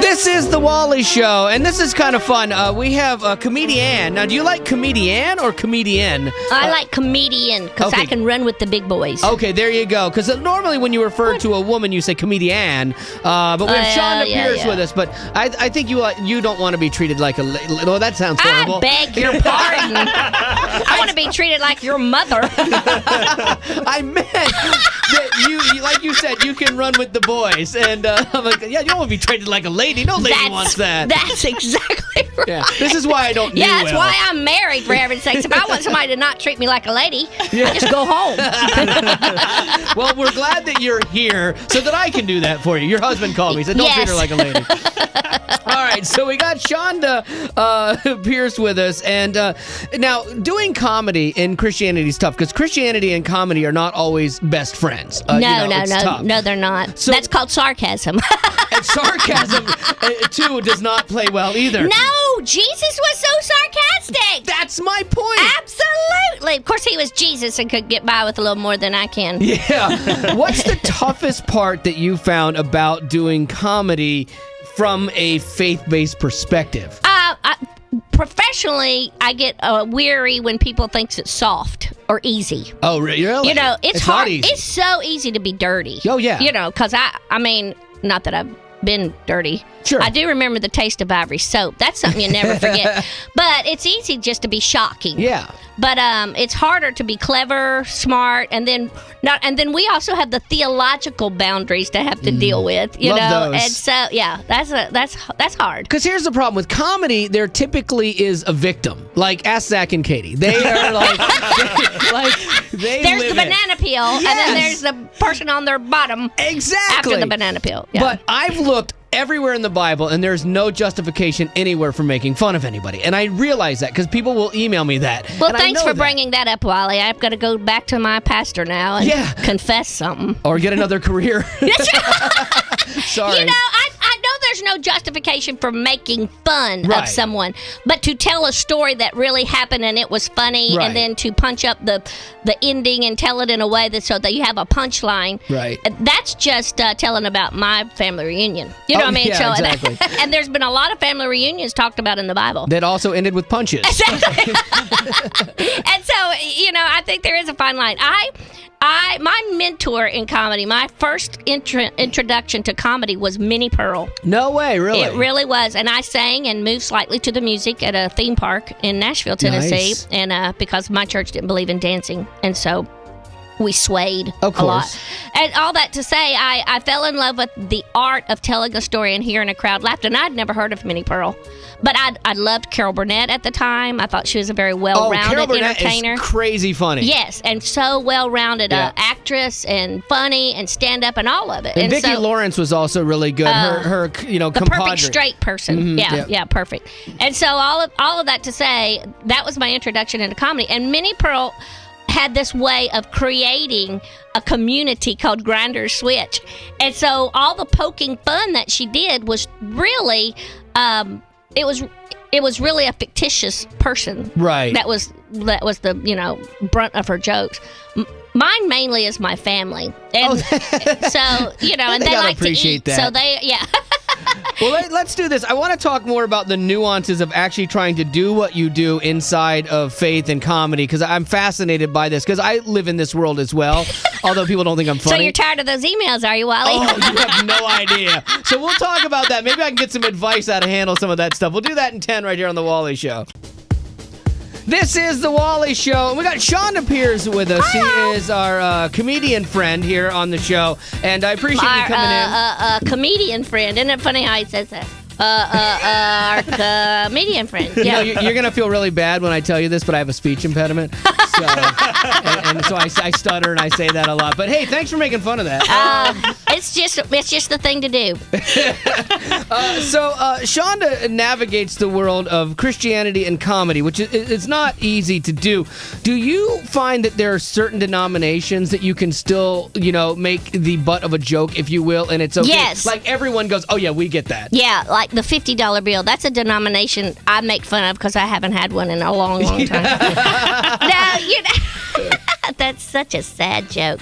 This is the Wally Show, and this is kind of fun. We have a comedian. Now, do you like comedian or comedian? I like comedian because I can run with the big boys. Okay, there you go. Because normally when you refer to a woman, you say comedian. But we have Chonda Pierce with us. But I think you don't want to be treated like a lady. Oh, that sounds horrible. I beg your pardon. I want to be treated like your mother. I meant that you, like you said, you can run with the boys. And I'm like, yeah, you don't want to be treated like a lady. No lady wants that. That's exactly right. Yeah, this is why I don't do Yeah, that's well. why I'm married, for heaven's sakes. If I want somebody to not treat me like a lady, I just go home. Well, we're glad that you're here so that I can do that for you. Your husband called me. He said, don't treat her like a lady. All right, so we got Chonda Pierce with us. And now, doing comedy in Christianity is tough because Christianity and comedy are not always best friends. No, they're not. So, that's called sarcasm. And sarcasm, too, does not play well either. No, Jesus was so sarcastic. That's my point. Absolutely. Of course, he was Jesus and could get by with a little more than I can. Yeah. What's the toughest part that you found about doing comedy from a faith-based perspective? Professionally, I get weary when people think it's soft or easy. Oh, really? You know, it's hard. Not easy. It's so easy to be dirty. Oh, yeah. You know, because I mean, not that I've been dirty. Sure. I do remember the taste of Ivory soap. That's something you never forget. But it's easy just to be shocking. Yeah. But it's harder to be clever, smart, and then we also have the theological boundaries to have to deal with. You know, those. And so yeah, that's hard. Because here's the problem with comedy: there typically is a victim. Like ask Zach and Katie. They are like, there's the banana peel, and then there's the person on their bottom. Exactly. After the banana peel. Yeah. But I've looked everywhere in the Bible, and there's no justification anywhere for making fun of anybody. And I realize that because people will email me that. Well, thanks for bringing that up, Wally. I've got to go back to my pastor now and confess something. Or get another career. Sorry. You know, I know there's no justification for making fun of someone, but to tell a story that really happened and it was funny, and then to punch up the ending and tell it in a way so that you have a punchline. Right. That's just telling about my family reunion. You know what I mean? Yeah, exactly. And there's been a lot of family reunions talked about in the Bible. That also ended with punches. Exactly. And so, you know, I think there is a fine line. My mentor in comedy, my first introduction to comedy was Minnie Pearl. No way, really? It really was. And I sang and moved slightly to the music at a theme park in Nashville, Tennessee. Nice. And because my church didn't believe in dancing. And so we swayed a lot. And all that to say, I fell in love with the art of telling a story and hearing a crowd laugh. And I'd never heard of Minnie Pearl. But I loved Carol Burnett at the time. I thought she was a very well-rounded entertainer. Is crazy funny. Yes, and so well-rounded actress and funny and stand-up and all of it. And Vicki Lawrence was also really good. Her the compadre. Perfect straight person. Mm-hmm. Yeah, perfect. And so all of that to say, that was my introduction into comedy. And Minnie Pearl had this way of creating a community called Grinders Switch. And so all the poking fun that she did was really it was really a fictitious person. Right. That was the, you know, brunt of her jokes. Mine mainly is my family. And so, you know, and they like to eat. That. So they Well, let's do this. I want to talk more about the nuances of actually trying to do what you do inside of faith and comedy, because I'm fascinated by this, because I live in this world as well, although people don't think I'm funny. So you're tired of those emails, are you, Wally? Oh, you have no idea. So we'll talk about that. Maybe I can get some advice how to handle some of that stuff. We'll do that in 10 right here on The Wally Show. This is The Wally Show, and we got Chonda Pierce with us. Hello. He is our comedian friend here on the show, and I appreciate you coming in. Comedian friend. Isn't it funny how he says that? Our comedian friend. Yeah. You know, you're going to feel really bad when I tell you this, but I have a speech impediment. So, and so I stutter and I say that a lot. But hey, thanks for making fun of that. It's just the thing to do. So Chonda navigates the world of Christianity and comedy, which it's not easy to do. Do you find that there are certain denominations that you can still, you know, make the butt of a joke, if you will, and it's okay? Yes. Like everyone goes, oh yeah, we get that. Yeah, like the $50 bill. That's a denomination I make fun of because I haven't had one in a long, long time. No, you know. That's such a sad joke.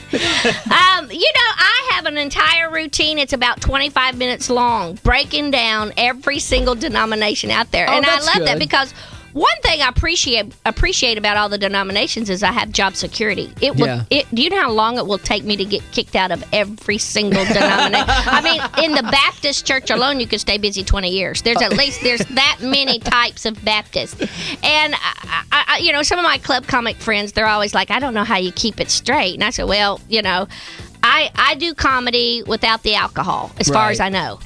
I have an entire routine. It's about 25 minutes long, breaking down every single denomination out there. Oh, And I that's love that good. because one thing I appreciate about all the denominations is I have job security. It will. Yeah. Do you know how long it will take me to get kicked out of every single denomination? I mean, in the Baptist church alone, you could stay busy 20 years. There's that many types of Baptists, and I some of my club comic friends, they're always like, I don't know how you keep it straight, and I said, well, I do comedy without the alcohol, as far Right. as I know.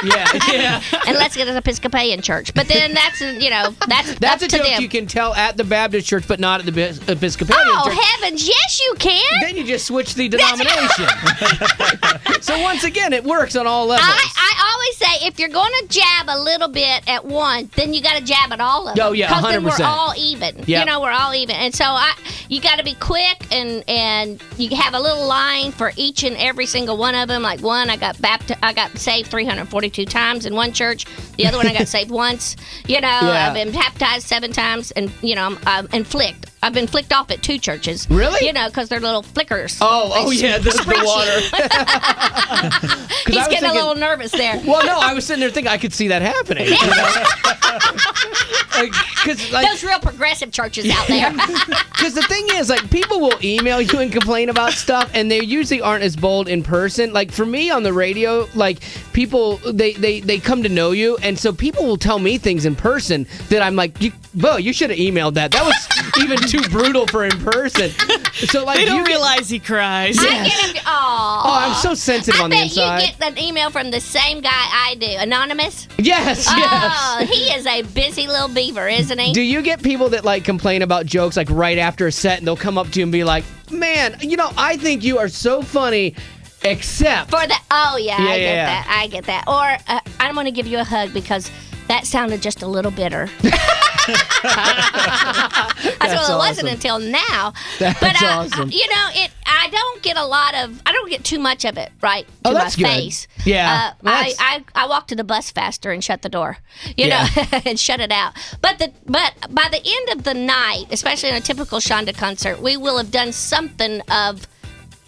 Yeah. Unless it's an Episcopalian church, but then that's That's a up to joke them. you can tell at the Baptist church, but not at the Episcopalian Oh church. heavens, yes you can. Then you just switch the denomination. So once again, it works on all levels. I always say if you're going to jab a little bit at one, then you got to jab at all of them. Oh, yeah, because then 100%. we're all even. Yep. We're all even, and so you got to be quick and you have a little line for each and every single one of them. Like one, I got saved 342 times in one church. The other one, I got saved once. I've been baptized 7 times, and I'm flicked. I've been flicked off at 2 churches. Really? Because they're little flickers. Oh, yeah, the water. He's getting a little nervous there. Well, no, I was sitting there thinking I could see that happening. Those real progressive churches out there. Because the thing is, people will email you and complain about stuff, and they usually aren't as bold in person. Like, for me on the radio, people, they come to know you, and so people will tell me things in person that I'm like, you should have emailed that. That was even too brutal for in person. So, they don't realize he cries. I get him. Oh, I'm so sensitive on the inside. I bet you get an email from the same guy I do, anonymous. Yes. Oh, he is a busy little beaver, isn't he? Do you get people that complain about jokes right after a set, and they'll come up to you and be like, "Man, I think you are so funny, except for the." Oh yeah, I get yeah. that. I get that. Or I'm going to give you a hug because that sounded just a little bitter. I said, well, it wasn't until now. That's awesome. I don't get too much of it right to my that's good. face. Yeah. I walk to the bus faster and shut the door, and shut it out. But by the end of the night, especially in a typical Chonda concert, we will have done something of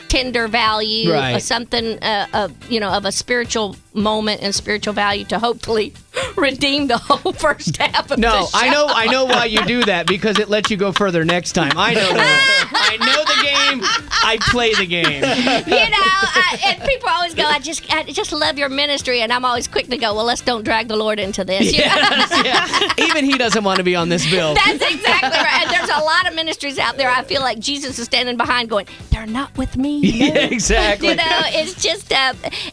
tender value, right. or something of a spiritual moment and spiritual value to hopefully redeem the whole first half of the show. I know why you do that, because it lets you go further next time. I know that. I know the game. I play the game. And people always go, I just love your ministry, and I'm always quick to go, well, let's don't drag the Lord into this. Yeah. Even he doesn't want to be on this bill. That's exactly right. And there's a lot of ministries out there I feel like Jesus is standing behind going, they're not with me. Yeah, exactly. It's just,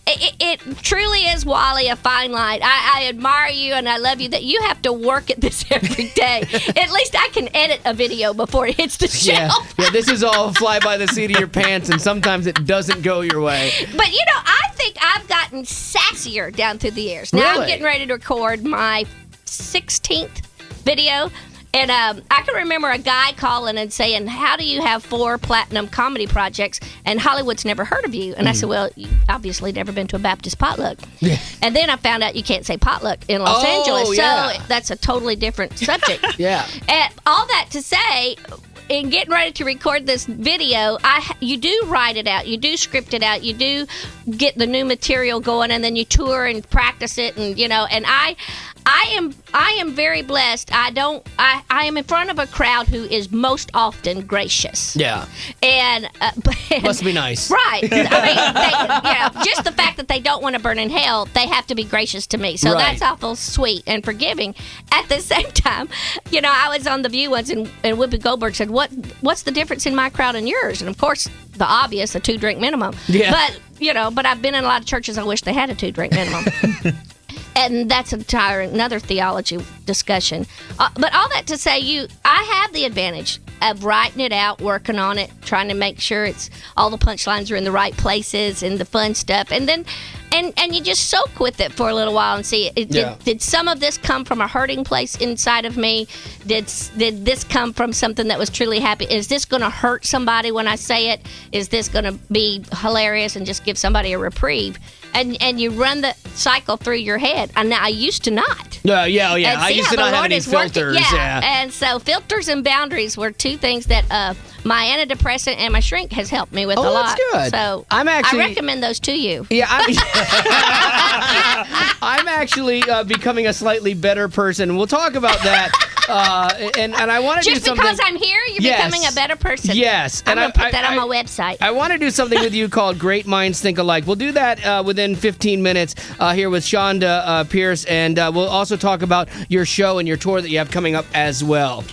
it truly is, Wally, a fine line. I admire you and I love you that you have to work at this every day. At least I can edit a video before it hits the shelf. Yeah, this is all fly by the seat of your pants, and sometimes it doesn't go your way. But, I think I've gotten sassier down through the years. Now Really? I'm getting ready to record my 16th video. And I can remember a guy calling and saying, how do you have 4 platinum comedy projects and Hollywood's never heard of you? And I said, well, you obviously never been to a Baptist potluck. Yeah. And then I found out you can't say potluck in Los Angeles. Yeah. So that's a totally different subject. Yeah. And all that to say, in getting ready to record this video, you do write it out, you do script it out, you do get the new material going, and then you tour and practice it, and and I am very blessed. I am in front of a crowd who is most often gracious. Yeah. And Must be nice. Right. I mean, just the fact that they don't want to burn in hell, they have to be gracious to me. So Right. that's awful sweet and forgiving. At the same time, I was on The View once, and Whoopi Goldberg said, "What's the difference in my crowd and yours?" And of course, the obvious, a 2-drink minimum. Yeah. But I've been in a lot of churches I wish they had a 2-drink minimum. And that's another theology discussion. But all that to say, I have the advantage of writing it out, working on it, trying to make sure all the punchlines are in the right places and the fun stuff. And then, and you just soak with it for a little while and see, did some of this come from a hurting place inside of me? Did this come from something that was truly happy? Is this going to hurt somebody when I say it? Is this going to be hilarious and just give somebody a reprieve? and you run the cycle through your head. And now I used to not. Yeah. And I see used how to the not have Lord any is working. filters. Yeah. And so filters and boundaries were two things that my antidepressant and my shrink has helped me with a lot. That's good. So I recommend those to you. Yeah, I'm actually becoming a slightly better person. We'll talk about that. And I want to do something. Just because I'm here, you're becoming a better person. Yes. I'm going to put that on my website. I want to do something with you called Great Minds Think Alike. We'll do that within 15 minutes here with Chonda Pierce, and we'll also talk about your show and your tour that you have coming up as well.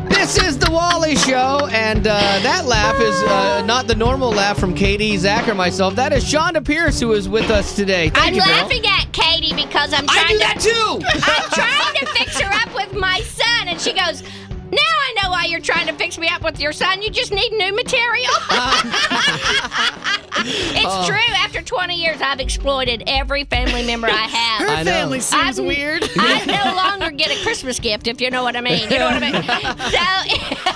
This is the Wally Show, and that laugh is not the normal laugh from Katie, Zach, or myself. That is Chonda Pierce, who is with us today. Thank you, I'm girl. laughing at Katie because I'm trying I do that too. I'm trying to fix her up with my son, and she goes, "Now I know why you're trying to fix me up with your son. You just need new material." It's true. After 20 years, I've exploited every family member I have. Her family seems weird. I no longer get a Christmas gift, if you know what I mean. You know what I mean? So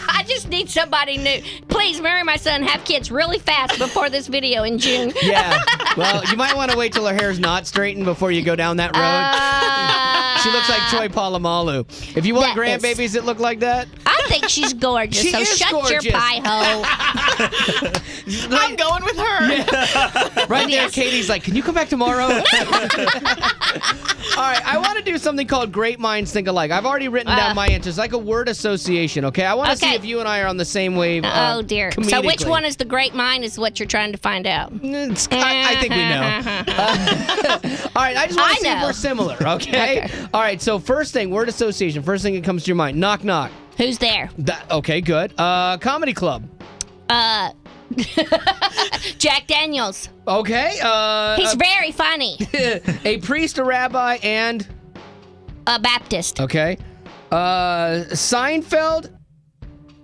I just need somebody new. Please marry my son, have kids really fast before this video in June. Yeah. Well, you might want to wait till her hair's not straightened before you go down that road. She looks like Troy Polamalu. If you want grandbabies that look like that, I think she's gorgeous. She so is shut gorgeous. your pie hole. I'm going with her. right there, Katie's like, "Can you come back tomorrow?" All right, I want to do something called Great Minds Think Alike. I've already written down my answers, like a word association, okay? I want to see if you and I are on the same wave. Oh, dear. So which comedically. one is the great mind is what you're trying to find out. I think we know. All right, I just want to see if we're similar, okay? All right, so first thing, word association. First thing that comes to your mind. Knock, knock. Who's there? Okay, good. Comedy club. Jack Daniels. Okay. He's very funny. A priest, a rabbi, and... A Baptist. Okay. Seinfeld.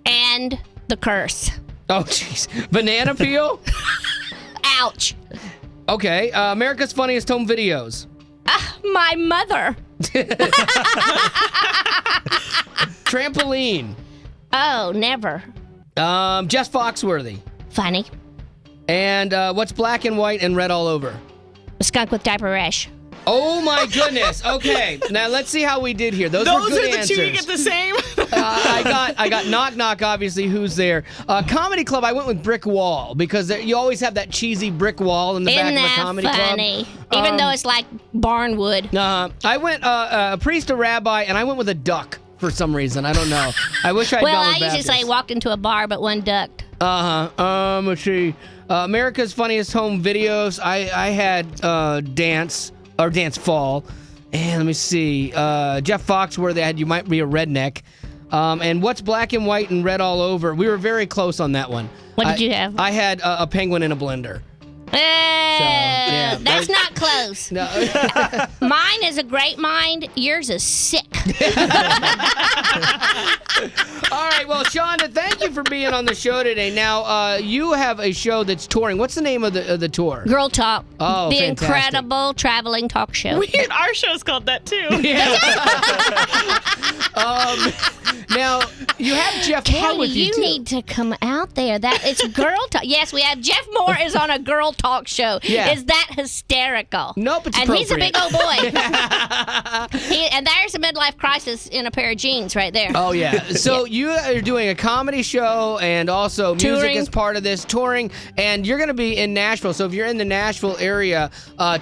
And The Curse. Oh, jeez. Banana peel. Ouch. Okay. America's Funniest Home Videos. My mother. Trampoline. Oh, never. Jess Foxworthy. Funny. And what's black and white and red all over? A skunk with diaper rash. Oh my goodness. Okay, now let's see how we did here. Those were good are the answers. two you get the same. I got knock knock. Obviously, who's there? Comedy club. I went with brick wall because you always have that cheesy brick wall in the back of a comedy funny? club. Even though it's like barnwood. I went a priest, a rabbi, and I went with a duck for some reason. I don't know. I wish I'd Well, gone I with usually Baptist. say walked into a bar, but one ducked. Let's see. America's Funniest Home Videos. I had Dance Fall. And let me see. Jeff Foxworthy had You Might Be a Redneck. And what's black and white and red all over? We were very close on that one. What did you have? I had a penguin in a blender. Yeah, that's not close. No. Mine is a great mind. Yours is sick. All right, well, Chonda, thank you for being on the show today. Now, you have a show that's touring. What's the name of the tour? Girl Talk. Oh, the fantastic. incredible traveling talk show. Weird. Our show's called that too. Yeah. Now, you have Jeff Moore Katie, with you, too. need to come out there. It's Girl Talk. Yes, we have Jeff Moore is on a Girl Talk show. Yeah. Is that hysterical? Nope, it's and he's a big appropriate. old boy. And there's a midlife crisis in a pair of jeans right there. Oh, yeah. So you are doing a comedy show and also music Touring. is part of this, touring, and you're going to be in Nashville. So if you're in the Nashville area,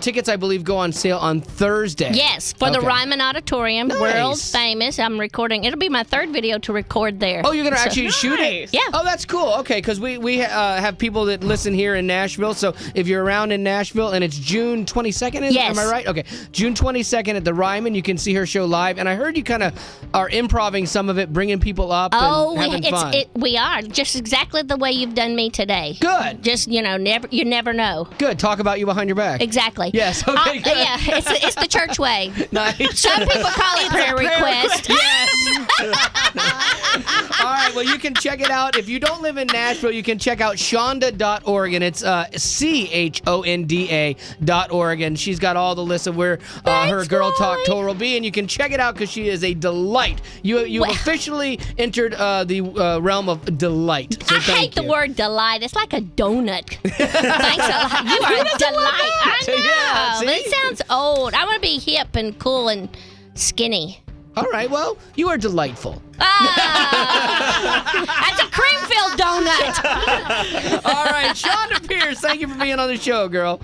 tickets, I believe, go on sale on Thursday. Yes, for the Ryman Auditorium, Nice. world famous. I'm recording. It'll be my third video to record there. Oh, you're going to actually shoot it? Nice. Yeah. Oh, that's cool. Okay, because we have people that listen here in Nashville. So if you're around in Nashville, and it's June 22nd, Yes. am I right? Okay, June 22nd at the Ryman. You can see her show live. And I heard you kind of are improving some of it, bringing people up and having fun. We are just exactly the way you've done me today. Good. Just you never know. Good. Talk about you behind your back. Exactly. Yes, okay, good. Yeah, it's the church way. Nice. Some people call it prayer request. Yes. All right, well, you can check it out. If you don't live in Nashville, you can check out Chonda.org, and it's CHONDA.org, and she's got all the list of where her Girl Talk tour will be, and you can check it out because she is a delight. You've officially entered the realm of delight. So I hate the word delight. It's like a donut. Thanks a lot. You are a delight. I know. Yeah, see? It sounds old. I want to be hip and cool and skinny. All right, well, you are delightful. That's a cream-filled donut. All right, Chonda Pierce, thank you for being on the show, girl.